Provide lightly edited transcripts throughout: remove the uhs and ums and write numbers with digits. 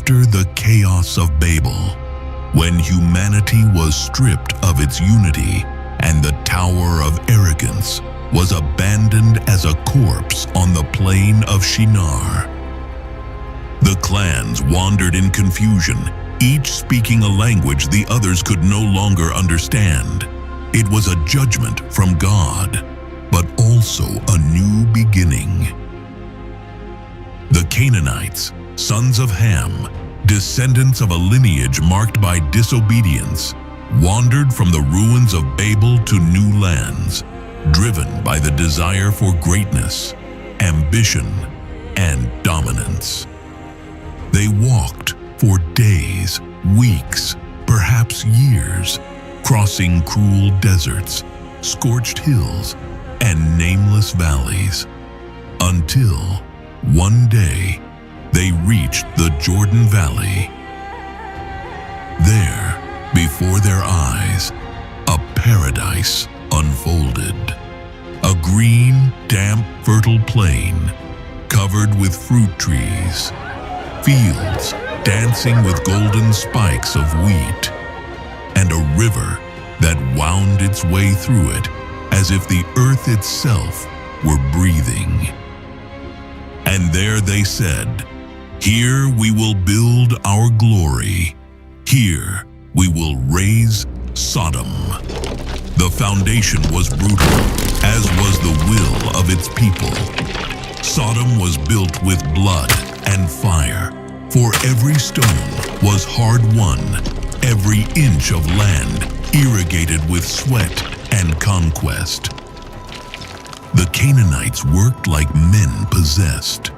After the chaos of Babel, when humanity was stripped of its unity and the tower of arrogance was abandoned as a corpse on the plain of Shinar, the clans wandered in confusion, each speaking a language the others could no longer understand. It was a judgment from God, but also a new beginning. The Canaanites, sons of Ham, descendants of a lineage marked by disobedience, wandered from the ruins of Babel to new lands, driven by the desire for greatness, ambition, and dominance. They walked for days, weeks, perhaps years, crossing cruel deserts, scorched hills, and nameless valleys, until one day they reached the Jordan Valley. There, before their eyes, a paradise unfolded. A green, damp, fertile plain covered with fruit trees, fields dancing with golden spikes of wheat, and a river that wound its way through it as if the earth itself were breathing. And there they said, "Here we will build our glory. Here we will raise Sodom." The foundation was brutal, as was the will of its people. Sodom was built with blood and fire, for every stone was hard-won, every inch of land irrigated with sweat and conquest. The Canaanites worked like men possessed.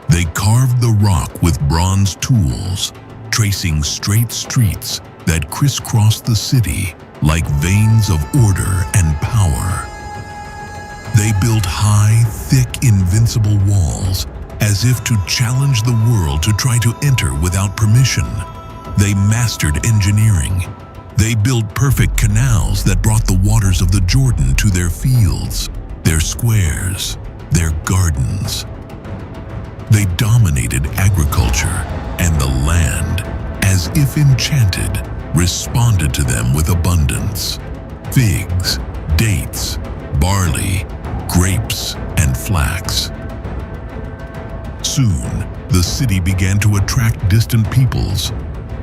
They carved the rock with bronze tools, tracing straight streets that crisscrossed the city like veins of order and power. They built high, thick, invincible walls as if to challenge the world to try to enter without permission. They mastered engineering. They built perfect canals that brought the waters of the Jordan to their fields, their squares, their gardens. They dominated agriculture, and the land, as if enchanted, responded to them with abundance. Figs, dates, barley, grapes, and flax. Soon, the city began to attract distant peoples,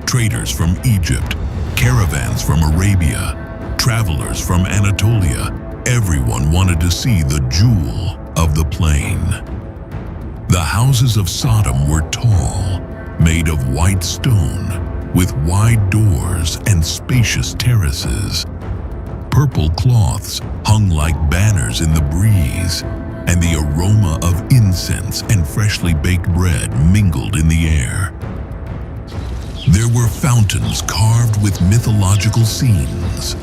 traders from Egypt, caravans from Arabia, travelers from Anatolia. Everyone wanted to see the jewel of the plain. The houses of Sodom were tall, made of white stone, with wide doors and spacious terraces. Purple cloths hung like banners in the breeze, and the aroma of incense and freshly baked bread mingled in the air. There were fountains carved with mythological scenes,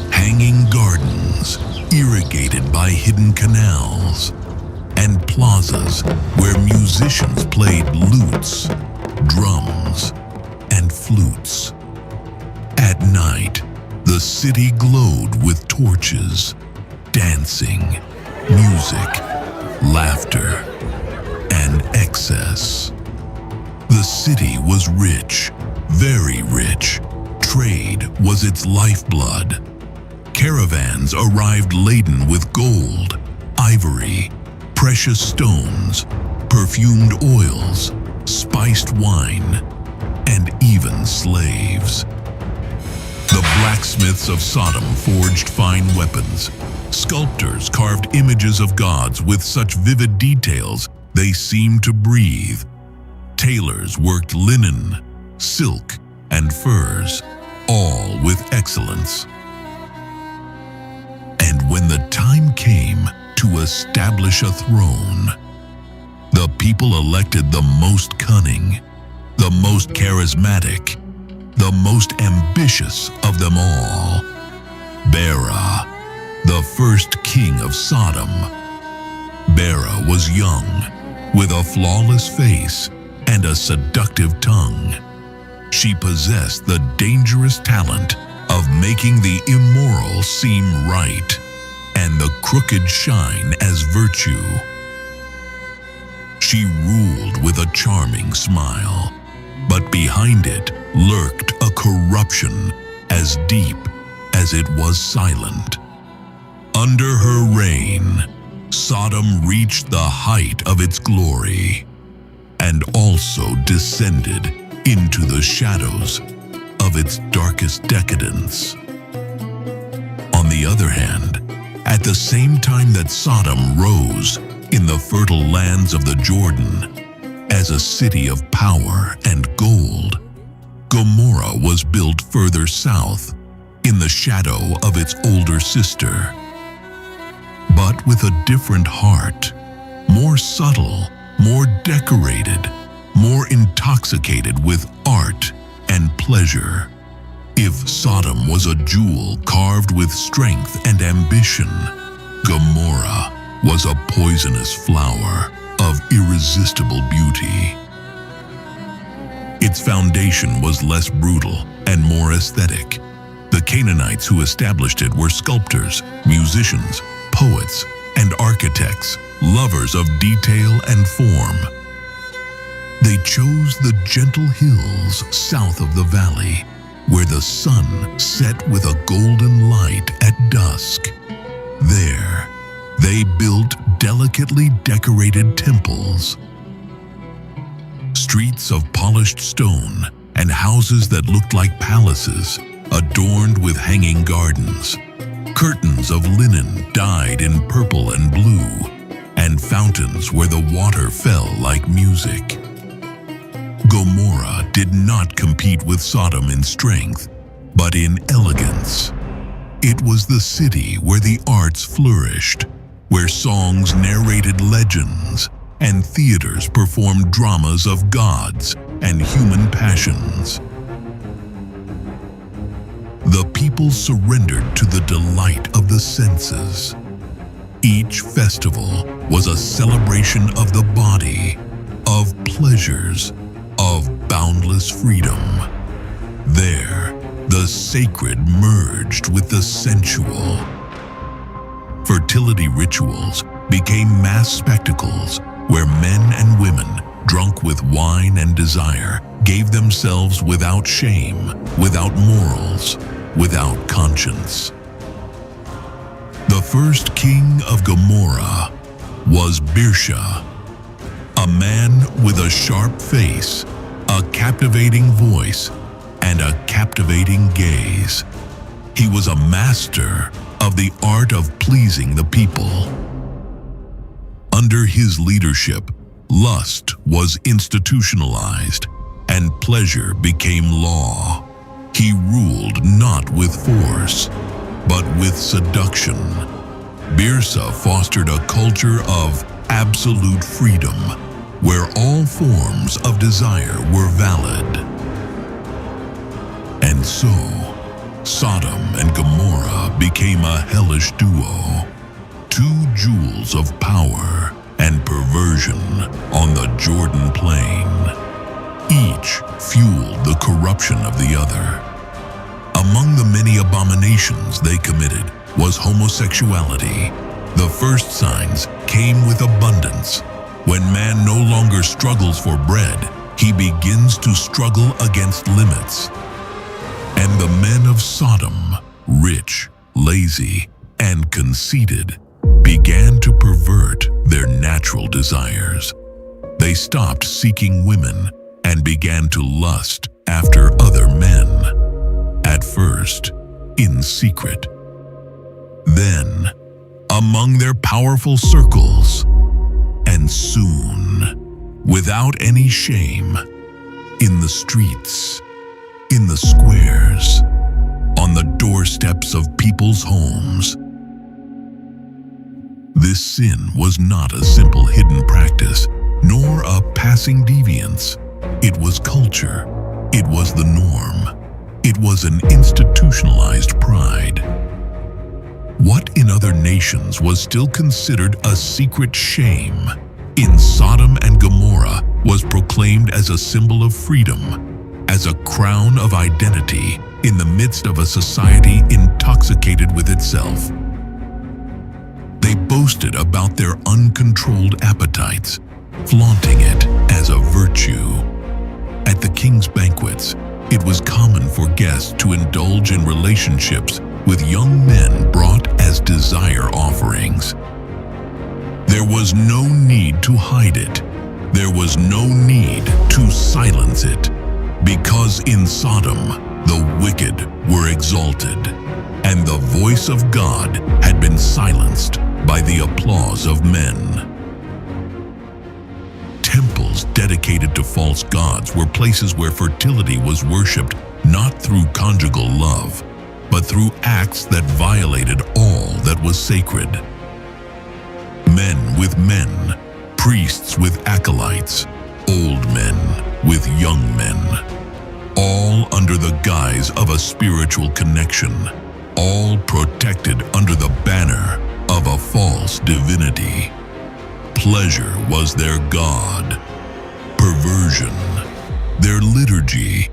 hanging gardens irrigated by hidden canals, and plazas where musicians played lutes, drums, and flutes. At night, the city glowed with torches, dancing, music, laughter, and excess. The city was rich, very rich. Trade was its lifeblood. Caravans arrived laden with gold, ivory, precious stones, perfumed oils, spiced wine, and even slaves. The blacksmiths of Sodom forged fine weapons. Sculptors carved images of gods with such vivid details they seemed to breathe. Tailors worked linen, silk, and furs, all with excellence. And when the time came to establish a throne, the people elected the most cunning, the most charismatic, the most ambitious of them all, Bera, the first king of Sodom. Bera was young, with a flawless face and a seductive tongue. She possessed the dangerous talent of making the immoral seem right and the crooked shine as virtue. She ruled with a charming smile, but behind it lurked a corruption as deep as it was silent. Under her reign, Sodom reached the height of its glory and also descended into the shadows of its darkest decadence. On the other hand, at the same time that Sodom rose in the fertile lands of the Jordan as a city of power and gold, Gomorrah was built further south in the shadow of its older sister, but with a different heart, more subtle, more decorated, more intoxicated with art and pleasure. If Sodom was a jewel carved with strength and ambition, Gomorrah was a poisonous flower of irresistible beauty. Its foundation was less brutal and more aesthetic. The Canaanites who established it were sculptors, musicians, poets, and architects, lovers of detail and form. They chose the gentle hills south of the valley, where the sun set with a golden light at dusk. There, they built delicately decorated temples, streets of polished stone, and houses that looked like palaces, adorned with hanging gardens, curtains of linen dyed in purple and blue, and fountains where the water fell like music. Gomorrah did not compete with Sodom in strength, but in elegance. It was the city where the arts flourished, where songs narrated legends and theaters performed dramas of gods and human passions. The people surrendered to the delight of the senses. Each festival was a celebration of the body, of pleasures, of boundless freedom. There, the sacred merged with the sensual. Fertility rituals became mass spectacles where men and women, drunk with wine and desire, gave themselves without shame, without morals, without conscience. The first king of Gomorrah was Birsha, a man with a sharp face, a captivating voice, and a captivating gaze. He was a master of the art of pleasing the people. Under his leadership, lust was institutionalized and pleasure became law. He ruled not with force, but with seduction. Birsha fostered a culture of absolute freedom, where all forms of desire were valid. And so, Sodom and Gomorrah became a hellish duo, two jewels of power and perversion on the Jordan plain. Each fueled the corruption of the other. Among the many abominations they committed was homosexuality. The first signs came with abundance. When man no longer struggles for bread, he begins to struggle against limits. And the men of Sodom, rich, lazy, and conceited, began to pervert their natural desires. They stopped seeking women and began to lust after other men, at first in secret, then among their powerful circles, and soon, without any shame, in the streets, in the squares, on the doorsteps of people's homes. This sin was not a simple hidden practice, nor a passing deviance. It was culture. It was the norm. It was an institutionalized pride. What in other nations was still considered a secret shame, in Sodom and Gomorrah was proclaimed as a symbol of freedom, as a crown of identity in the midst of a society intoxicated with itself. They boasted about their uncontrolled appetites, flaunting it as a virtue. At the king's banquets, it was common for guests to indulge in relationships with young men brought as desire offerings. There was no need to hide it. There was no need to silence it, because in Sodom the wicked were exalted, and the voice of God had been silenced by the applause of men. Temples dedicated to false gods were places where fertility was worshipped not through conjugal love, but through acts that violated all that was sacred. Men with men, priests with acolytes, old men with young men, all under the guise of a spiritual connection, all protected under the banner of a false divinity. Pleasure was their god, perversion, their liturgy.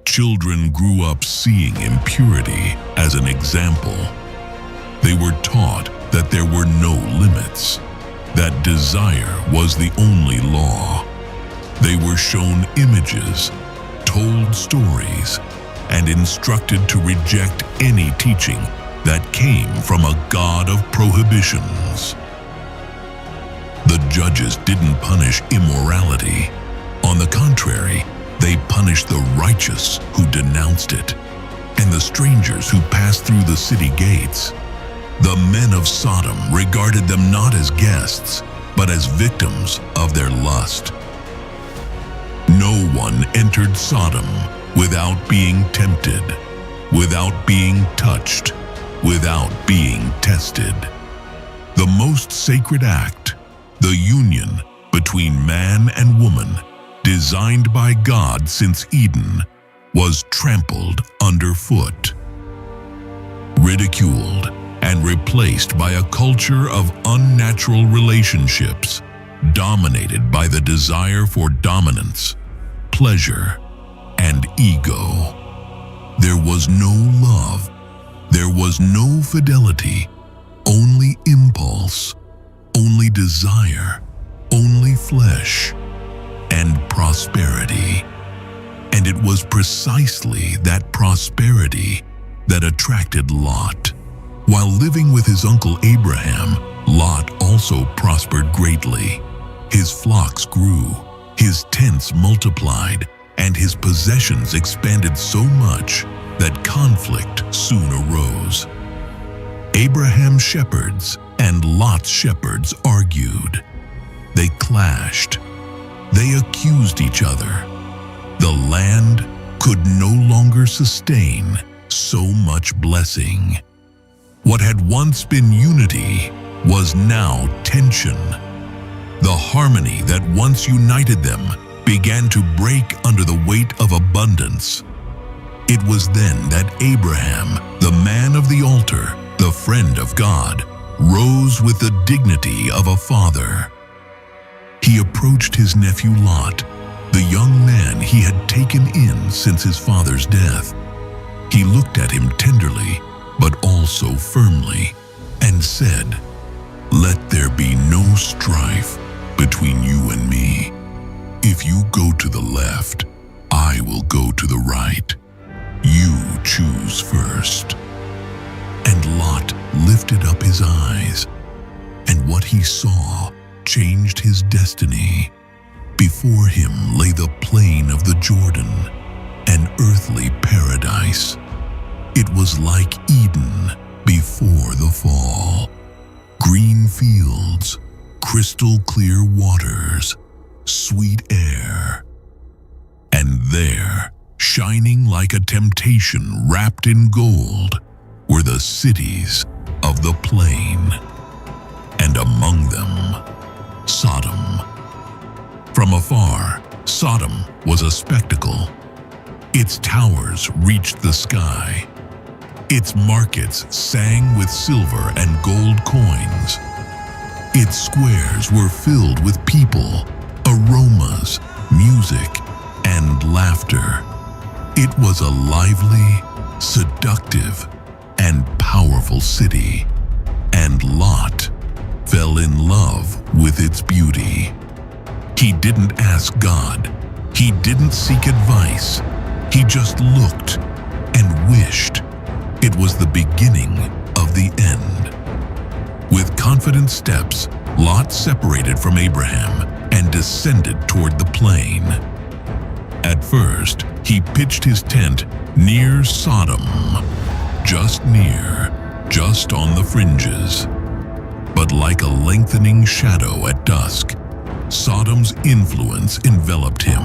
Children grew up seeing impurity as an example. They were taught that there were no limits, that desire was the only law. They were shown images, told stories, and instructed to reject any teaching that came from a god of prohibitions. The judges didn't punish immorality. On the contrary, they punished the righteous who denounced it, and the strangers who passed through the city gates. The men of Sodom regarded them not as guests, but as victims of their lust. No one entered Sodom without being tempted, without being touched, without being tested. The most sacred act, the union between man and woman, designed by God since Eden, was trampled underfoot, ridiculed, and replaced by a culture of unnatural relationships, dominated by the desire for dominance, pleasure, and ego. There was no love, there was no fidelity, only impulse, only desire, only flesh, and prosperity. And it was precisely that prosperity that attracted Lot. While living with his uncle Abraham, Lot also prospered greatly. His flocks grew, his tents multiplied, and his possessions expanded so much that conflict soon arose. Abraham's shepherds and Lot's shepherds argued. They clashed. They accused each other. The land could no longer sustain so much blessing. What had once been unity was now tension. The harmony that once united them began to break under the weight of abundance. It was then that Abraham, the man of the altar, the friend of God, rose with the dignity of a father. He approached his nephew Lot, the young man he had taken in since his father's death. He looked at him tenderly, but also firmly, and said, "Let there be no strife between you and me. If you go to the left, I will go to the right. You choose first." And Lot lifted up his eyes, and what he saw changed his destiny. Before him lay the plain of the Jordan, an earthly paradise. It was like Eden before the fall. Green fields, crystal clear waters, sweet air. And there, shining like a temptation wrapped in gold, were the cities of the plain, and among them, Sodom. From afar, Sodom was a spectacle. Its towers reached the sky. Its markets sang with silver and gold coins. Its squares were filled with people, aromas, music, and laughter. It was a lively, seductive, and powerful city, and Lot fell in love with its beauty. He didn't ask God, He didn't seek advice. He just looked and wished. It was the beginning of the end. With confident steps, Lot separated from Abraham and descended toward the plain. At first, he pitched his tent near Sodom, just on the fringes. But like a lengthening shadow at dusk, Sodom's influence enveloped him.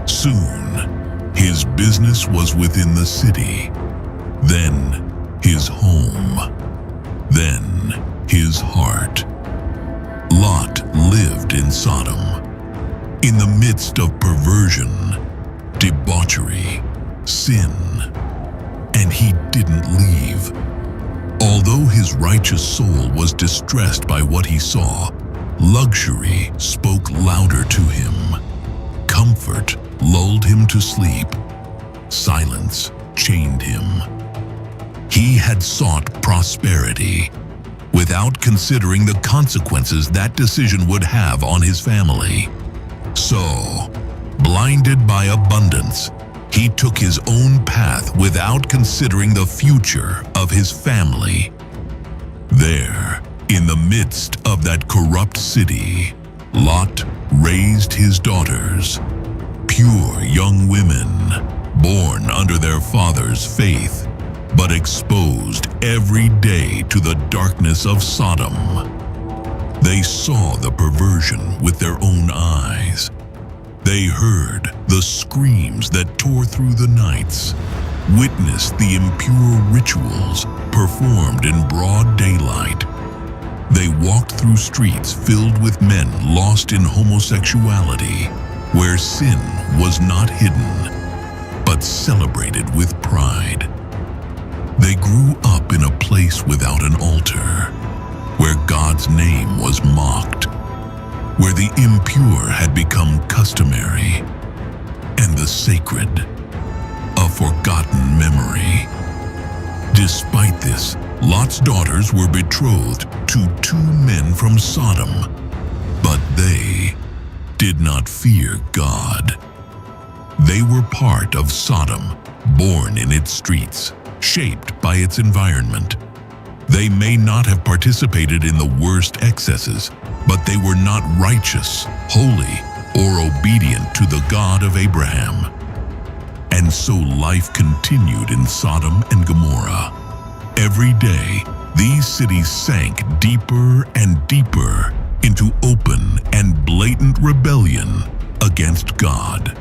Soon, his business was within the city, then his home, then his heart. Lot lived in Sodom, in the midst of perversion, debauchery, sin, and he didn't leave. Although his righteous soul was distressed by what he saw, luxury spoke louder to him. Comfort lulled him to sleep. Silence chained him. He had sought prosperity without considering the consequences that decision would have on his family. So, blinded by abundance, he took his own path without considering the future of his family. There, in the midst of that corrupt city, Lot raised his daughters, pure young women, born under their father's faith, but exposed every day to the darkness of Sodom. They saw the perversion with their own eyes. They heard the screams that tore through the nights, witnessed the impure rituals performed in broad daylight. They walked through streets filled with men lost in homosexuality, where sin was not hidden, but celebrated with pride. They grew up in a place without an altar, where God's name was mocked, where the impure had become customary, and the sacred a forgotten memory. Despite this, Lot's daughters were betrothed to 2 men from Sodom, but they did not fear God. They were part of Sodom, born in its streets, shaped by its environment. They may not have participated in the worst excesses, but they were not righteous, holy, or obedient to the God of Abraham. And so life continued in Sodom and Gomorrah. Every day, these cities sank deeper and deeper into open and blatant rebellion against God.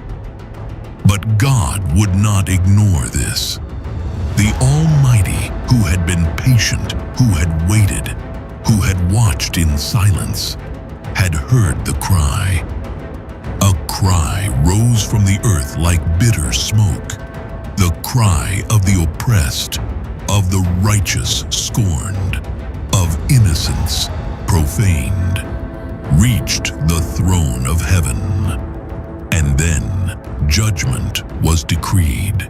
But God would not ignore this. The Almighty, who had been patient, who had waited, who had watched in silence, had heard the cry. A cry rose from the earth like bitter smoke, the cry of the oppressed, of the righteous scorned, of innocence profaned, reached the throne of heaven. And then judgment was decreed.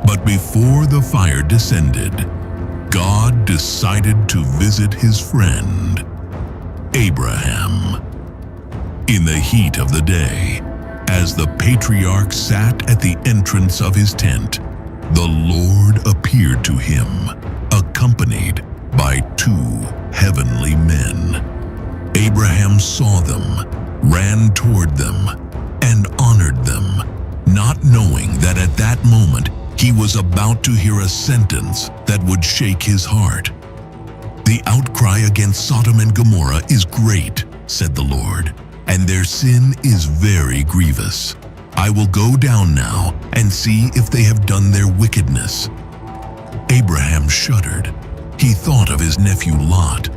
But before the fire descended, God decided to visit his friend, Abraham. In the heat of the day, as the patriarch sat at the entrance of his tent, the Lord appeared to him, accompanied by 2 heavenly men. Abraham saw them, ran toward them, and honored them, not knowing that at that moment he was about to hear a sentence that would shake his heart. "The outcry against Sodom and Gomorrah is great," said the Lord, "and their sin is very grievous. I will go down now and see if they have done their wickedness." Abraham shuddered. He thought of his nephew Lot,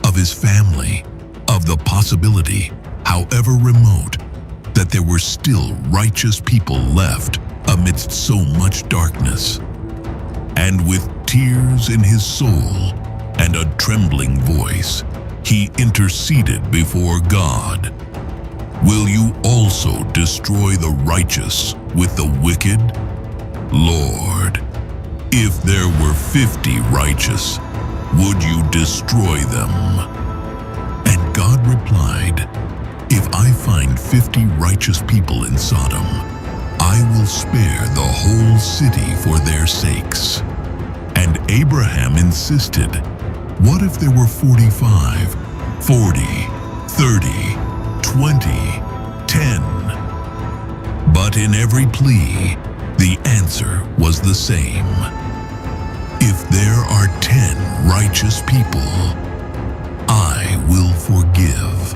of his family, of the possibility, however remote, that there were still righteous people left amidst so much darkness. And with tears in his soul and a trembling voice, he interceded before God. "Will you also destroy the righteous with the wicked? Lord, if there were 50 righteous, would you destroy them?" And God replied, "If I find 50 righteous people in Sodom, I will spare the whole city for their sakes." And Abraham insisted, "What if there were 45, 40, 30, 20, 10? But in every plea, the answer was the same. "If there are 10 righteous people, I will forgive."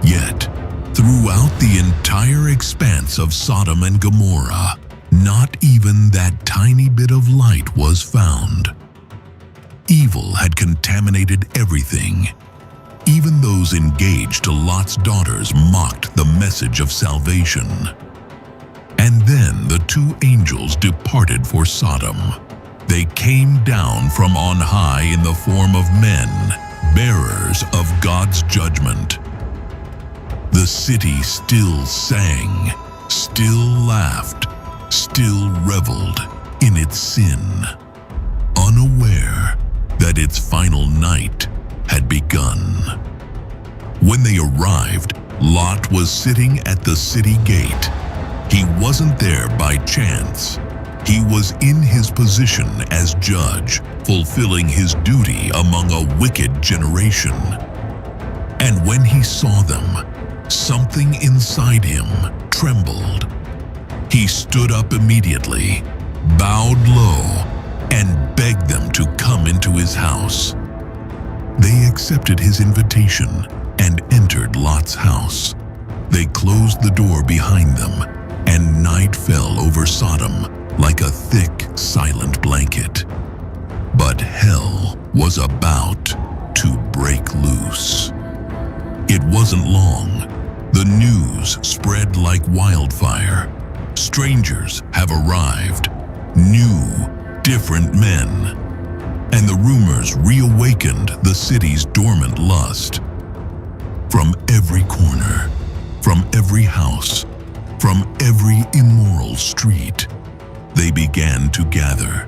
Yet, throughout the entire expanse of Sodom and Gomorrah, not even that tiny bit of light was found. Evil had contaminated everything. Even those engaged to Lot's daughters mocked the message of salvation. And then the 2 angels departed for Sodom. They came down from on high in the form of men, bearers of God's judgment. The city still sang, still laughed, still reveled in its sin, unaware that its final night had begun. When they arrived, Lot was sitting at the city gate. He wasn't there by chance. He was in his position as judge, fulfilling his duty among a wicked generation. And when he saw them, something inside him trembled. He stood up immediately, bowed low, and begged them to come into his house. They accepted his invitation and entered Lot's house. They closed the door behind them, and night fell over Sodom like a thick, silent blanket. But hell was about to break loose. It wasn't long. The news spread like wildfire. Strangers have arrived, new, different men. And the rumors reawakened the city's dormant lust. From every corner, from every house, from every immoral street, they began to gather.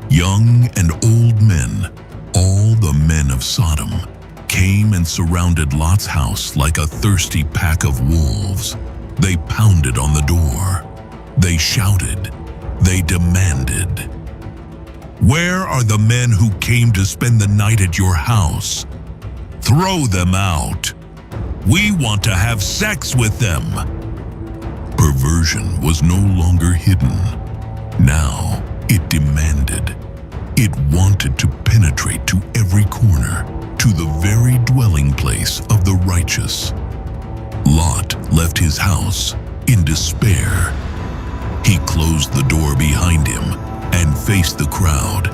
Young and old men, all the men of Sodom, came and surrounded Lot's house like a thirsty pack of wolves. They pounded on the door. They shouted. They demanded, "Where are the men who came to spend the night at your house? Throw them out. We want to have sex with them." Perversion was no longer hidden. Now it demanded. It wanted to penetrate to every corner, to the very dwelling place of the righteous. Lot left his house in despair. He closed the door behind him and faced the crowd,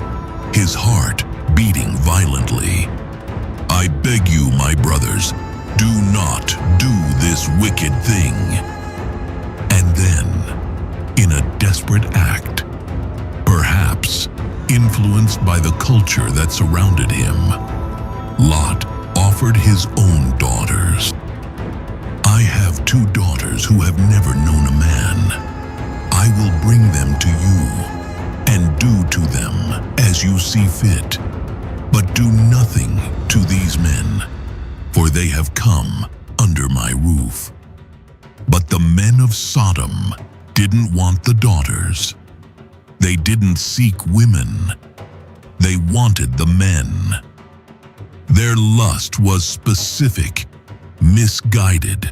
his heart beating violently. "I beg you, my brothers, do not do this wicked thing." And then, in a desperate act, perhaps influenced by the culture that surrounded him, Lot offered his own daughters. "I have 2 daughters who have never known a man. I will bring them to you, and do to them as you see fit. But do nothing to these men, for they have come under my roof." But the men of Sodom didn't want the daughters. They didn't seek women. They wanted the men. Their lust was specific, misguided,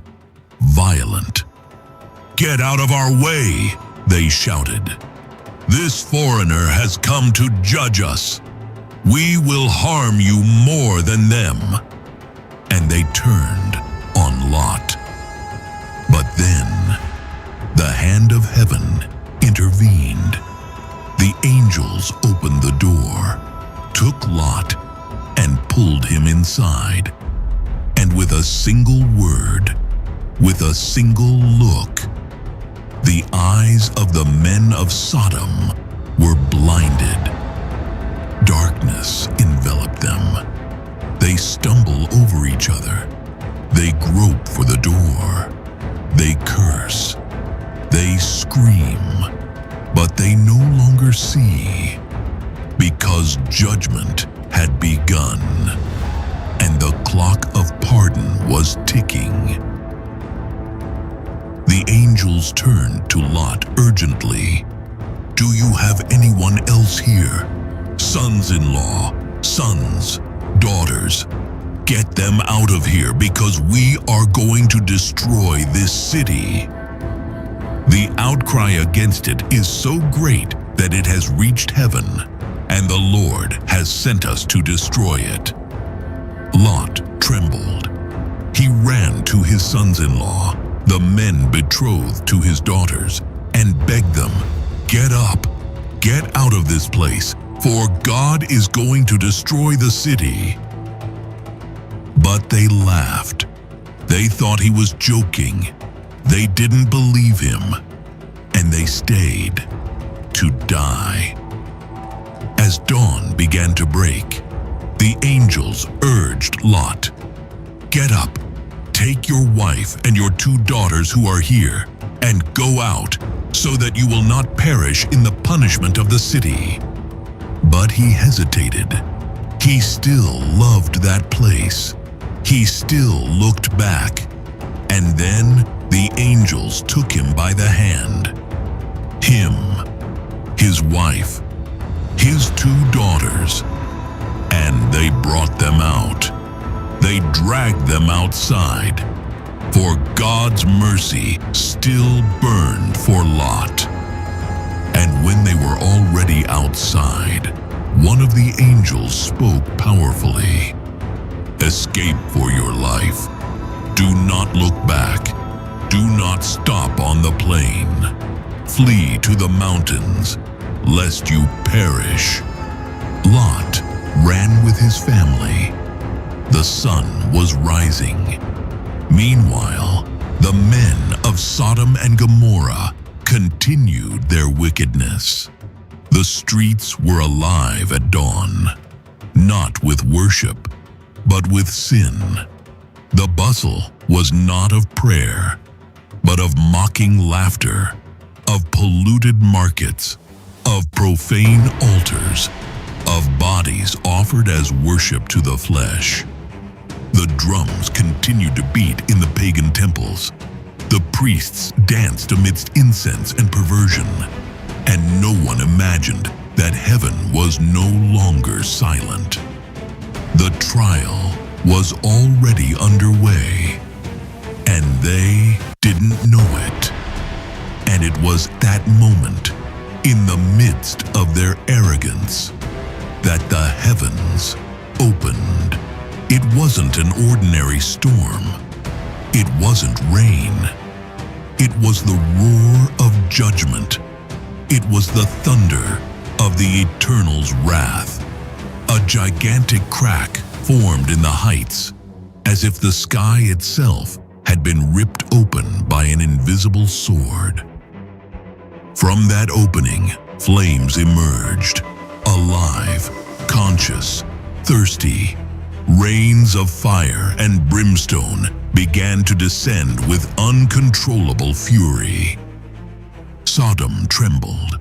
violent. "Get out of our way," they shouted. "This foreigner has come to judge us. We will harm you more than them." And they turned on Lot. But then, the hand of heaven intervened. The angels opened the door, took Lot, and pulled him inside. And with a single word, with a single look, the eyes of the men of Sodom were blinded. Darkness enveloped them. They stumble over each other. They grope for the door. They curse. They scream. But they no longer see, because judgment had begun, and the clock of pardon was ticking. angels turned to Lot urgently. "Do you have anyone else here? Sons-in-law, sons, daughters, get them out of here because we are going to destroy this city." The outcry against it is so great that it has reached heaven, and the Lord has sent us to destroy it. Lot trembled. He ran to his sons-in-law, the men betrothed to his daughters, and begged them, "Get up, get out of this place, for God is going to destroy the city." But they laughed. They thought he was joking. They didn't believe him, and they stayed to die. As dawn began to break, the angels urged Lot, "Get up, take your wife and your 2 daughters who are here, and go out, so that you will not perish in the punishment of the city." But he hesitated. He still loved that place. He still looked back. And then the angels took him by the hand. Him, his wife, his 2 daughters, and they brought them out. They dragged them outside, for God's mercy still burned for Lot. And when they were already outside, one of the angels spoke powerfully. "Escape for your life. Do not look back. Do not stop on the plain. Flee to the mountains, lest you perish." Lot ran with his family. The sun was rising. Meanwhile, the men of Sodom and Gomorrah continued their wickedness. The streets were alive at dawn, not with worship, but with sin. The bustle was not of prayer, but of mocking laughter, of polluted markets, of profane altars, of bodies offered as worship to the flesh. The drums continued to beat in the pagan temples. The priests danced amidst incense and perversion, and no one imagined that heaven was no longer silent. The trial was already underway, and they didn't know it. And it was that moment, in the midst of their arrogance, that the heavens opened. It wasn't an ordinary storm. It wasn't rain. It was the roar of judgment. It was the thunder of the Eternal's wrath. A gigantic crack formed in the heights, as if the sky itself had been ripped open by an invisible sword. From that opening, flames emerged, alive, conscious, thirsty. Rains of fire and brimstone began to descend with uncontrollable fury. Sodom trembled.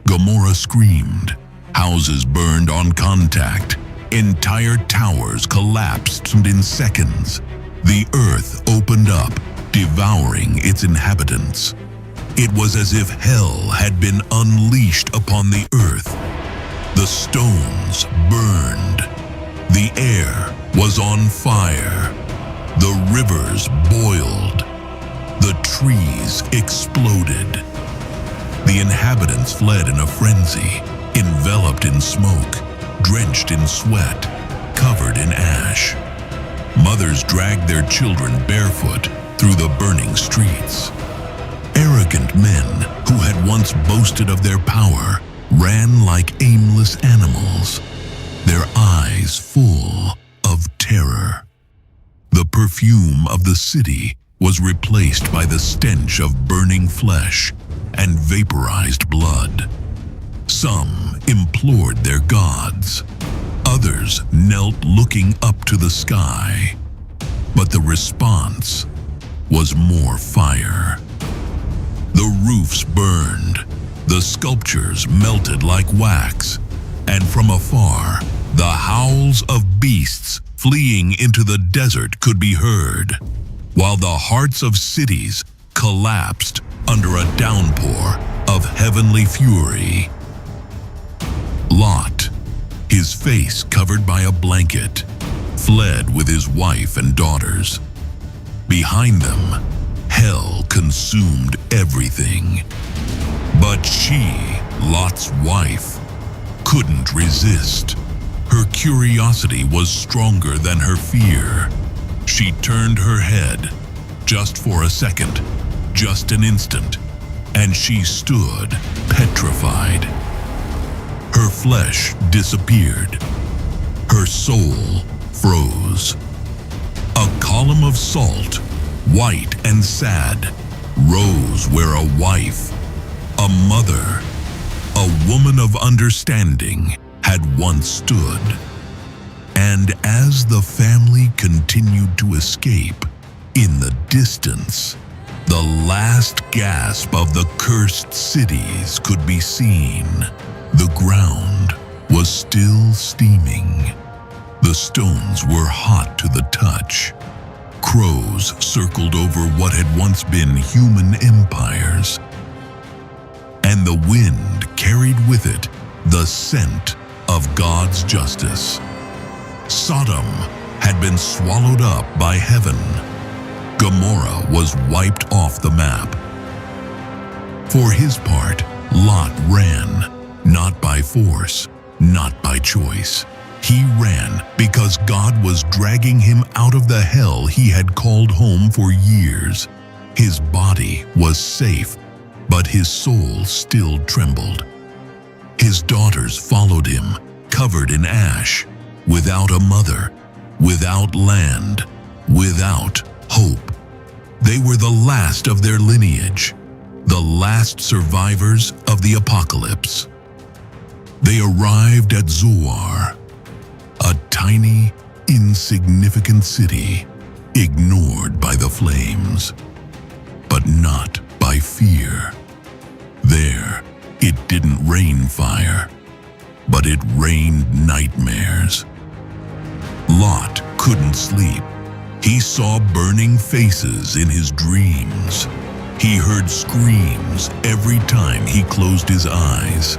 Gomorrah screamed. Houses burned on contact. Entire towers collapsed in seconds. The earth opened up, devouring its inhabitants. It was as if hell had been unleashed upon the earth. The stones burned. The air was on fire. The rivers boiled. The trees exploded. The inhabitants fled in a frenzy, enveloped in smoke, drenched in sweat, covered in ash. Mothers dragged their children barefoot through the burning streets. Arrogant men who had once boasted of their power ran like aimless animals, their eyes full of terror. The perfume of the city was replaced by the stench of burning flesh and vaporized blood. Some implored their gods. Others knelt looking up to the sky. But the response was more fire. The roofs burned. The sculptures melted like wax. And from afar, the howls of beasts fleeing into the desert could be heard, while the hearts of cities collapsed under a downpour of heavenly fury. Lot, his face covered by a blanket, fled with his wife and daughters. Behind them, hell consumed everything. But she, Lot's wife, couldn't resist. Her curiosity was stronger than her fear. She turned her head, just for a second, just an instant, and she stood petrified. Her flesh disappeared. Her soul froze. A column of salt, white and sad, rose where a wife, a mother, a woman of understanding had once stood. And as the family continued to escape, in the distance, the last gasp of the cursed cities could be seen. The ground was still steaming. The stones were hot to the touch. Crows circled over what had once been human empires. And the wind carried with it the scent of God's justice. Sodom had been swallowed up by heaven. Gomorrah was wiped off the map. For his part, Lot ran, not by force, not by choice. He ran because God was dragging him out of the hell he had called home for years. His body was safe, but his soul still trembled. His daughters followed him, covered in ash, without a mother, without land, without hope. They were the last of their lineage, the last survivors of the apocalypse. They arrived at Zoar, a tiny, insignificant city, ignored by the flames, but not by fear. There, it didn't rain fire, but it rained nightmares. Lot couldn't sleep. He saw burning faces in his dreams. He heard screams every time he closed his eyes.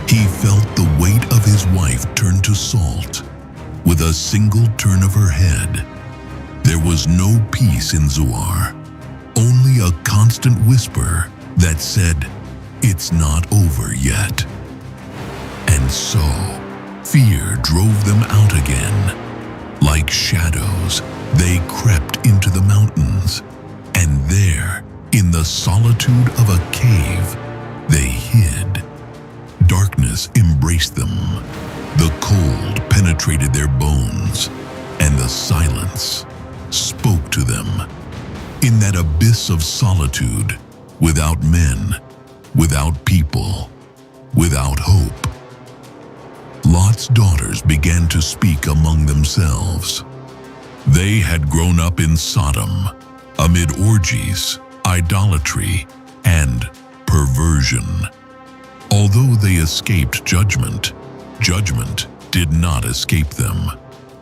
He felt the weight of his wife turn to salt. With a single turn of her head, there was no peace in Zoar, only a constant whisper that said, "It's not over yet." And so, fear drove them out again. Like shadows, they crept into the mountains, and there, in the solitude of a cave, they hid. Darkness embraced them. The cold penetrated their bones, and the silence spoke to them. In that abyss of solitude, without men, without people, without hope, Lot's daughters began to speak among themselves. They had grown up in Sodom, amid orgies, idolatry, and perversion. Although they escaped judgment, judgment did not escape them.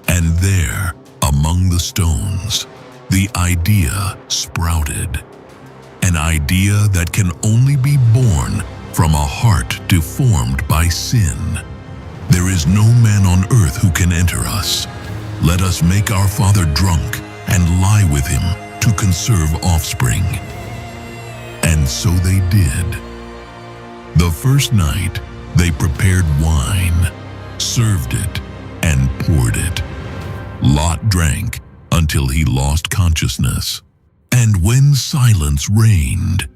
And there, among the stones, the idea sprouted. An idea that can only be born from a heart deformed by sin. There is no man on earth who can enter us. Let us make our father drunk and lie with him to conserve offspring. And so they did. The first night, they prepared wine, served it, and poured it. Lot drank until he lost consciousness. And when silence reigned,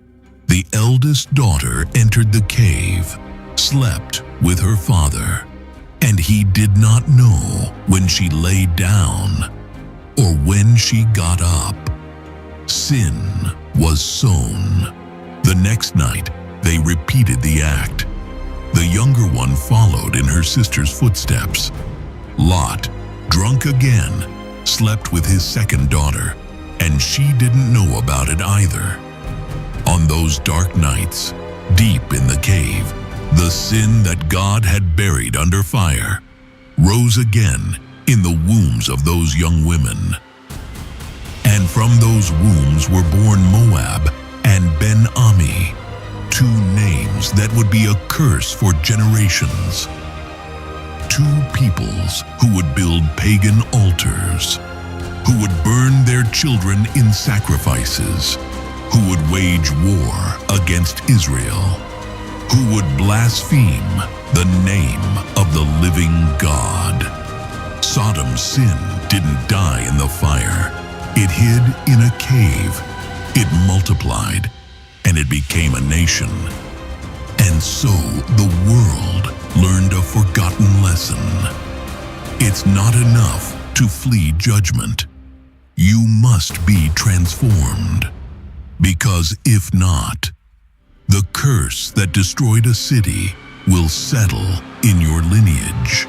the eldest daughter entered the cave, slept with her father, and he did not know when she lay down or when she got up. Sin was sown. The next night, they repeated the act. The younger one followed in her sister's footsteps. Lot, drunk again, slept with his second daughter, and she didn't know about it either. On those dark nights, deep in the cave, the sin that God had buried under fire rose again in the wombs of those young women. And from those wombs were born Moab and Ben-Ami, that would be a curse for generations. Two peoples who would build pagan altars, who would burn their children in sacrifices, who would wage war against Israel, who would blaspheme the name of the living God. Sodom's sin didn't die in the fire. It hid in a cave. It multiplied, and it became a nation. And so the world learned a forgotten lesson. It's not enough to flee judgment. You must be transformed. Because if not, the curse that destroyed a city will settle in your lineage.